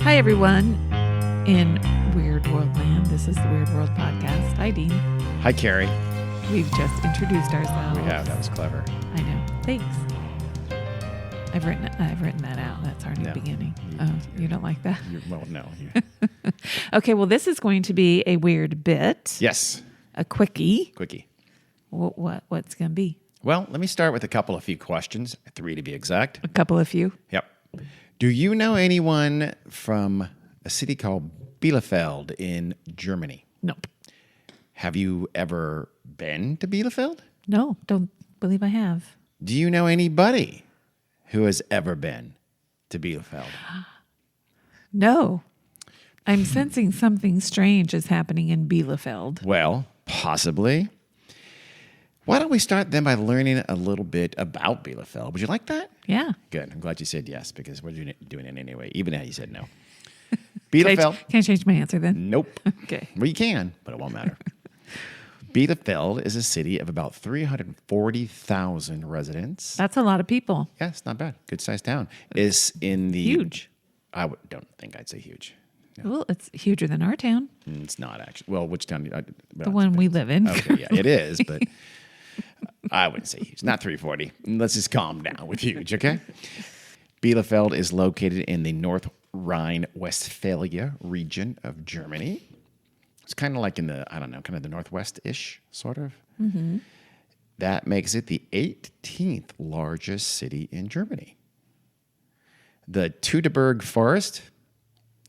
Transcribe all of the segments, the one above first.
Hi, everyone in Weird World Land. This is the Weird World Podcast. Hi, Dean. Hi, Carrie. We've just introduced ourselves. We have. That was clever. I know. Thanks. I've written that out. That's already the beginning. Oh, you don't like that? Well, no. Okay, well, this is going to be a weird bit. Yes. A quickie. Quickie. What's going to be? Well, let me start with a few questions, 3 to be exact. A couple of few. Yep. Do you know anyone from a city called Bielefeld in Germany? Nope. Have you ever been to Bielefeld? No, don't believe I have. Do you know anybody who has ever been to Bielefeld? No. I'm sensing something strange is happening in Bielefeld. Well, possibly. Why don't we start then by learning a little bit about Bielefeld? Would you like that? Yeah. Good. I'm glad you said yes because we're doing it anyway, even though you said no. Bielefeld. Can I change my answer then? Nope. Okay. Well, you can, but it won't matter. Bielefeld is a city of about 340,000 residents. That's a lot of people. Yeah, it's not bad. Good sized town. Is in the Huge. Don't think I'd say huge. Well, it's huger than our town. It's not actually. Well, which town? The one we live in. Okay, yeah, it is, but I wouldn't say huge. Not 340. Let's just calm down with huge, okay? Bielefeld is located in the North Rhine-Westphalia region of Germany. It's kind of like in the, kind of the northwest-ish, sort of. Mm-hmm. That makes it the 18th largest city in Germany. The Teutoburg Forest,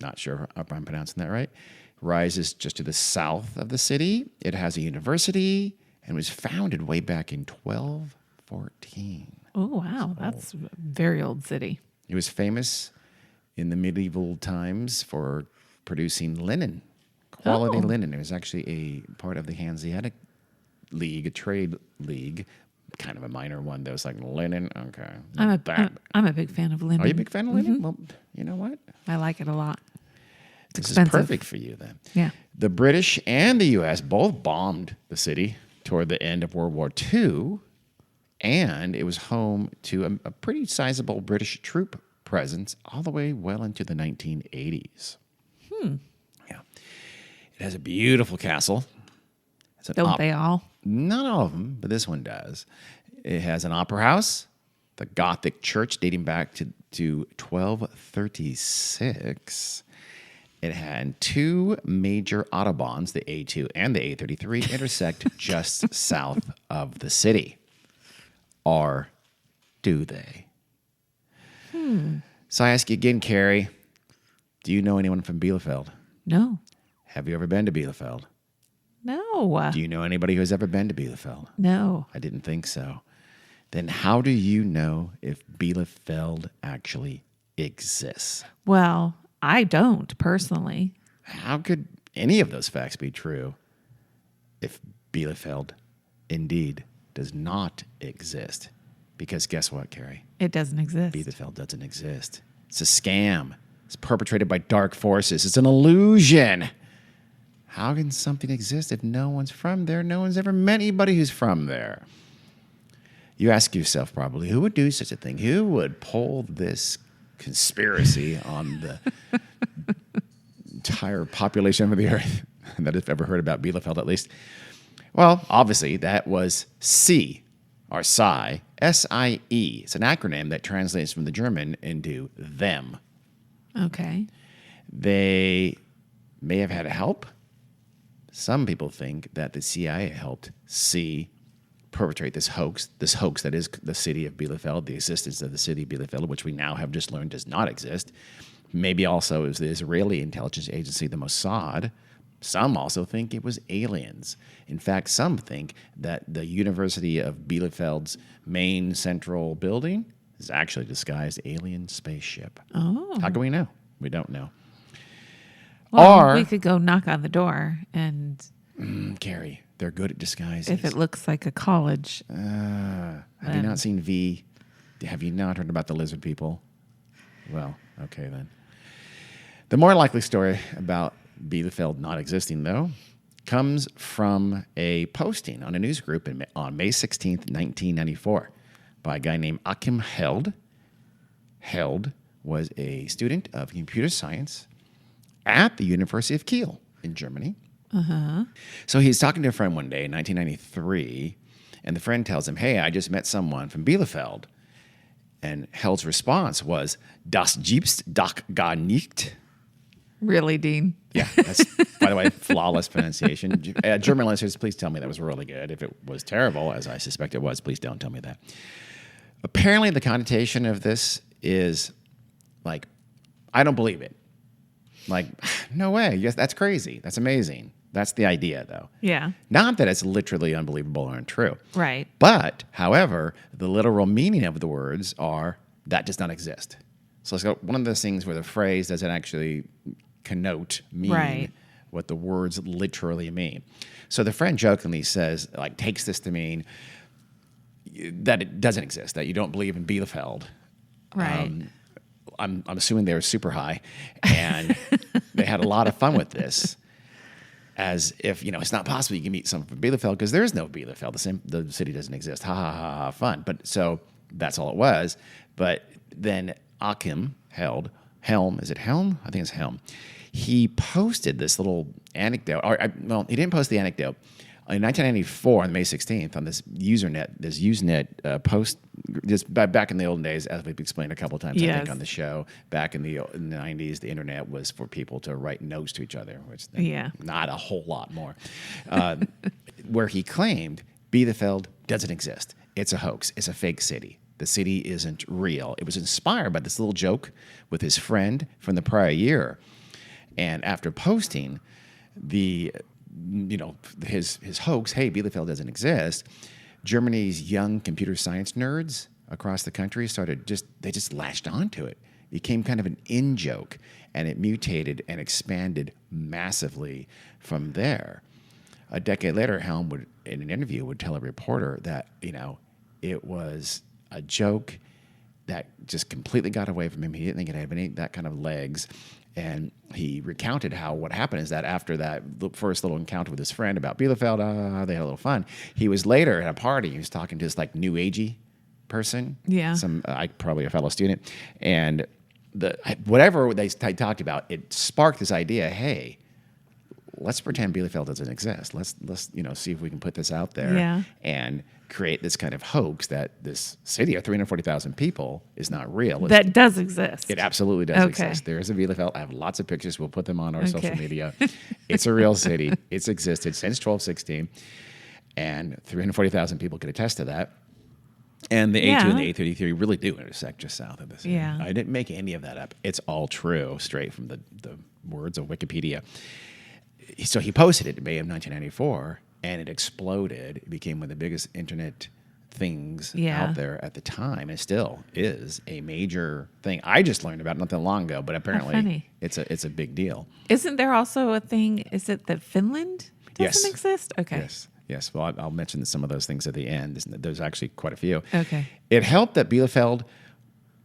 not sure if I'm pronouncing that right, rises just to the south of the city. It has a university and was founded way back in 1214. Oh, wow. That's a very old city. It was famous in the medieval times for producing linen, quality linen. It was actually a part of the Hanseatic League, a trade league, kind of a minor one that was like linen. Okay. I'm a big fan of linen. Are you a big fan of linen? Mm-hmm. Well, you know what? I like it a lot. It's This expensive. is perfect for you then. Yeah. The British and the U.S. both bombed the city toward the end of World War II, and it was home to a pretty sizable British troop presence all the way well into the 1980s. Yeah. It has a beautiful castle. Don't they all? Not all of them, but this one does. It has an opera house, the Gothic church dating back to 1236. It had 2 major autobahns, the A2 and the A33, intersect just south of the city. Or do they? So I ask you again, Carrie, do you know anyone from Bielefeld? No. Have you ever been to Bielefeld? No. Do you know anybody who has ever been to Bielefeld? No. I didn't think so. Then how do you know if Bielefeld actually exists? Well, I don't personally. How could any of those facts be true if Bielefeld indeed does not exist? Because guess what, Carrie? It doesn't exist. Bielefeld doesn't exist. It's a scam. It's perpetrated by dark forces. It's an illusion. How can something exist if no one's from there? No one's ever met anybody who's from there. You ask yourself probably, who would do such a thing? Who would pull this conspiracy on the entire population of the earth that have ever heard about Bielefeld at least? Well, obviously, that was SIE, or SIE, S-I-E. It's an acronym that translates from the German into them. Okay. They may have had help. Some people think that the CIA helped SIE perpetrate this hoax that is the city of Bielefeld, the existence of the city of Bielefeld, which we now have just learned does not exist. Maybe also it was the Israeli intelligence agency, the Mossad. Some also think it was aliens. In fact, some think that the University of Bielefeld's main central building is actually a disguised alien spaceship. Oh. How can we know? We don't know. Well, we could go knock on the door and... Carrie, they're good at disguises. If it looks like a college. Have you not seen V? Have you not heard about the lizard people? Well, okay then. The more likely story about Bielefeld not existing, though, comes from a posting on a news group on May 16th, 1994, by a guy named Achim Held, was a student of computer science at the University of Kiel in Germany. So he's talking to a friend one day in 1993, and the friend tells him, "Hey, I just met someone from Bielefeld." And Held's response was, "Das gibt's doch gar nicht." Really, Dean? Yeah, that's, by the way, flawless pronunciation. German listeners, please tell me that was really good. If it was terrible, as I suspect it was, please don't tell me that. Apparently, the connotation of this is like, I don't believe it. Like, no way. Yes, that's crazy. That's amazing. That's the idea, though. Yeah. Not that it's literally unbelievable or untrue. Right. But, however, the literal meaning of the words are that does not exist. So let's go. One of those things where the phrase doesn't actually mean Right. what the words literally mean. So the friend jokingly says, like, takes this to mean that it doesn't exist, that you don't believe in Bielefeld. Right. I'm assuming they were super high, and they had a lot of fun with this, as if, it's not possible you can meet someone from Bielefeld because there is no Bielefeld. The city doesn't exist. Ha ha ha ha! Fun. But so that's all it was. But then Helm, is it Helm? I think it's Helm. He posted this little anecdote. He didn't post the anecdote. In 1994, on May 16th, on this Usenet post, just back in the olden days, as we've explained a couple of times, I think, on the show, back in the 90s, the internet was for people to write notes to each other, which not a whole lot more, where he claimed Bielefeld doesn't exist. It's a hoax. It's a fake city. The city isn't real. It was inspired by this little joke with his friend from the prior year. And after posting his hoax, hey, Bielefeld doesn't exist, Germany's young computer science nerds across the country they just latched onto it. It became kind of an in-joke, and it mutated and expanded massively from there. A decade later, Helm in an interview, would tell a reporter that, it was a joke that just completely got away from him. He didn't think it had any that kind of legs. And he recounted what happened is that after that first little encounter with his friend about Bielefeld, they had a little fun. He was later at a party. He was talking to this like new agey person. Yeah. Probably a fellow student. And whatever they talked about, it sparked this idea, hey, let's pretend Bielefeld doesn't exist. Let's see if we can put this out there and create this kind of hoax that this city of 340,000 people is not real. That does exist. It absolutely does exist. There is a Bielefeld. I have lots of pictures. We'll put them on our social media. It's a real city. It's existed since 1216, and 340,000 people could attest to that. And the A2 and the A33 really do intersect just south of the city. Yeah. I didn't make any of that up. It's all true, straight from the words of Wikipedia. So he posted it in May of 1994, and it exploded. It became one of the biggest internet things out there at the time. It still is a major thing. I just learned about it not that long ago, but apparently it's a big deal. Isn't there also a thing? Is it that Finland doesn't exist? Okay. Yes. Well, I'll mention some of those things at the end. There's actually quite a few. Okay. It helped that Bielefeld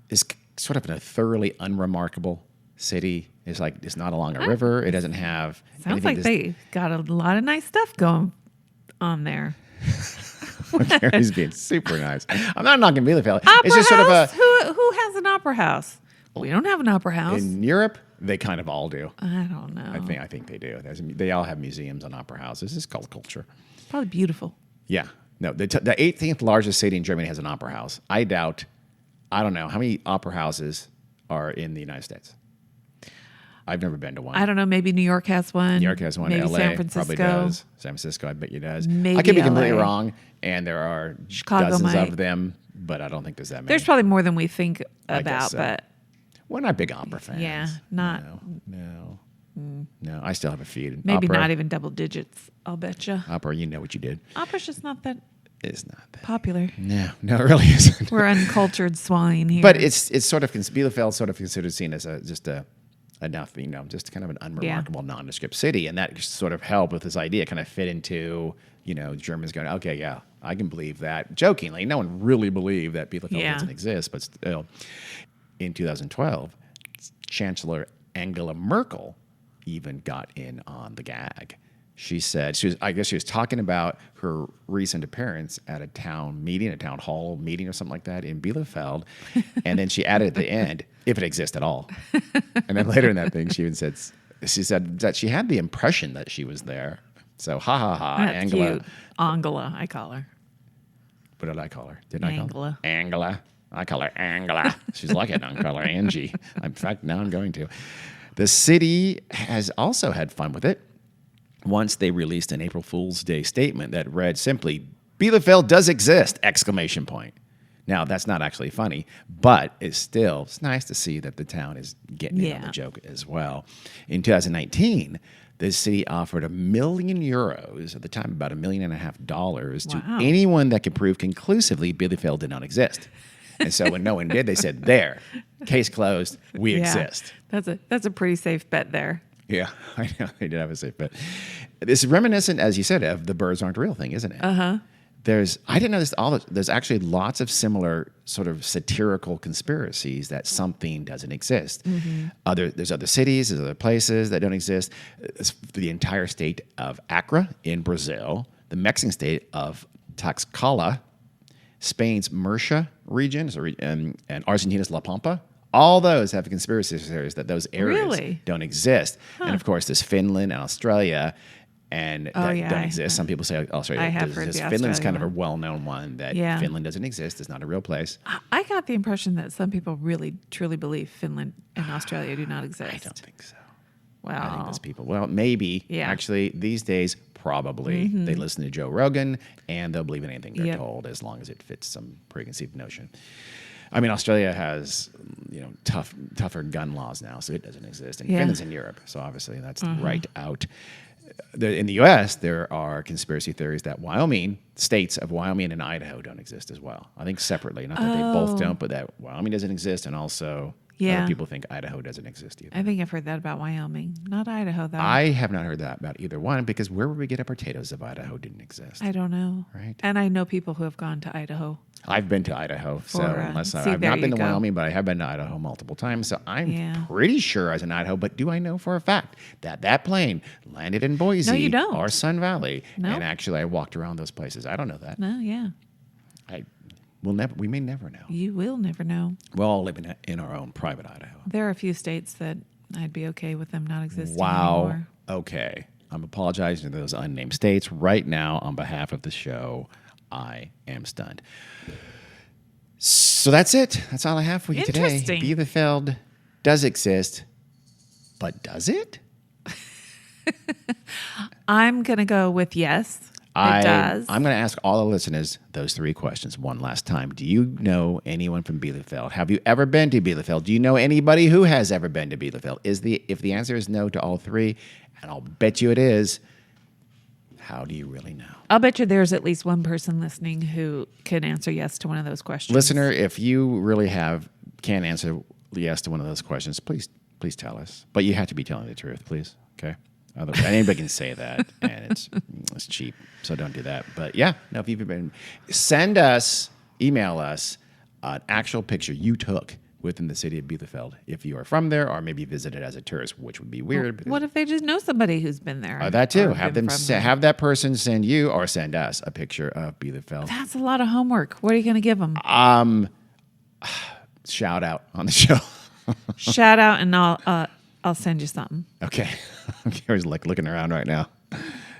is sort of a thoroughly unremarkable city. It's not along a river. It doesn't have. Sounds like they got a lot of nice stuff going on there. Gary's being super nice. I'm not knocking Bielefeld. It's just sort of a who has an opera house? We don't have an opera house in Europe. They kind of all do. I don't know. I think they do. They all have museums on opera houses. It's called culture. Probably beautiful. Yeah. No. The 18th largest city in Germany has an opera house. I don't know how many opera houses are in the United States. I've never been to one. I don't know. Maybe New York has one. New York has one. Maybe LA San Francisco probably does. San Francisco, I bet you does. Maybe I could be completely LA. wrong, and there are Chicago dozens might. of them, but I don't think there's that many. There's probably more than we think I about, guess so. but We're not big opera fans. Yeah, not. No, I still have a feed. Maybe opera, not even double digits. I'll bet you. Opera, you know what you did. Opera's just not that It's not that. popular. No, it really isn't. We're uncultured swine here. But it's sort of Bielefeld sort of considered seen as just kind of an unremarkable, nondescript city, and that sort of helped with this idea. Kind of fit into Germans going, okay, yeah, I can believe that. Jokingly, no one really believed that Bielefeld doesn't exist, but still, in 2012, Chancellor Angela Merkel even got in on the gag. She said she was talking about her recent appearance at a town hall meeting or something like that in Bielefeld, and then she added at the end, if it exists at all. And then later in that thing, she said that she had the impression that she was there. So ha ha ha, That's Angela. cute. Angela, I call her. What did I call her? Didn't I call her? Angela. Angela. I call her Angela. She's like it. I call her Angie. In fact, now I'm going to. The city has also had fun with it. Once they released an April Fool's Day statement that read simply, Bielefeld does exist! Exclamation point. Now, that's not actually funny, but it's nice to see that the town is getting in on the joke as well. In 2019, the city offered €1 million, at the time about $1.5 million, to anyone that could prove conclusively Bielefeld did not exist. And so when no one did, they said, there, case closed, we exist. That's a pretty safe bet there. Yeah, I know. They did have a safe bet. This is reminiscent, as you said, of the birds aren't real thing, isn't it? Uh-huh. I didn't know this. There's actually lots of similar sort of satirical conspiracies that something doesn't exist. Mm-hmm. There's other cities, there's other places that don't exist. It's the entire state of Acre in Brazil, the Mexican state of Tlaxcala, Spain's Murcia region, and Argentina's La Pampa. All those have conspiracy theories that those areas don't exist. Huh. And of course, there's Finland and Australia. And that don't exist. Some people say Australia doesn't exist. Finland's kind of a well-known one that Finland doesn't exist. It's not a real place. I got the impression that some people really, truly believe Finland and Australia do not exist. I don't think so. Well, I think those people, maybe. Yeah. Actually, these days, probably. Mm-hmm. They listen to Joe Rogan, and they'll believe in anything they're told as long as it fits some preconceived notion. I mean, Australia has, tougher gun laws now, so it doesn't exist. And Finland's in Europe, so obviously that's right out. In the U.S., there are conspiracy theories that states of Wyoming and Idaho don't exist as well. I think separately, not that they both don't, but that Wyoming doesn't exist, and also other people think Idaho doesn't exist either. I think I've heard that about Wyoming, not Idaho, though. I have not heard that about either one, because where would we get our potatoes if Idaho didn't exist? I don't know. Right? And I know people who have gone to Idaho. I've been to Idaho, I've not been to Wyoming, but I have been to Idaho multiple times. So I'm pretty sure I was in Idaho. But do I know for a fact that plane landed in Boise No, you don't. or Sun Valley? No. And actually, I walked around those places. I don't know that. No, yeah. We may never know. You will never know. We'll all live in our own private Idaho. There are a few states that I'd be okay with them not existing anymore. Okay. I'm apologizing to those unnamed states right now on behalf of the show. I am stunned. So that's it. That's all I have for you today. Bielefeld does exist, but does it? I'm going to go with yes. It does. I'm going to ask all the listeners those 3 questions one last time. Do you know anyone from Bielefeld? Have you ever been to Bielefeld? Do you know anybody who has ever been to Bielefeld? If the answer is no to all 3, and I'll bet you it is, how do you really know? I'll bet you there's at least one person listening who can answer yes to one of those questions. Listener, if you really can answer yes to one of those questions, please tell us. But you have to be telling the truth, please. Okay? Anybody can say that, and it's cheap, so don't do that. But if you've been, email us an actual picture you took within the city of Bielefeld, if you are from there or maybe visited as a tourist, which would be weird. What if they just know somebody who's been there? That too. Have that person send you or send us a picture of Bielefeld. That's a lot of homework. What are you going to give them? Shout out on the show. Shout out, and I'll send you something. Okay. Gary's looking around right now.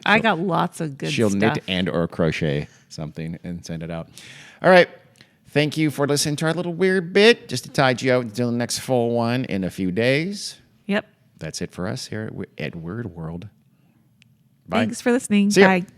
I got lots of good stuff. She'll knit and or crochet something and send it out. All right. Thank you for listening to our little weird bit, just to tide you out until the next full one in a few days. Yep. That's it for us here at Weird World. Bye. Thanks for listening. See ya. Bye.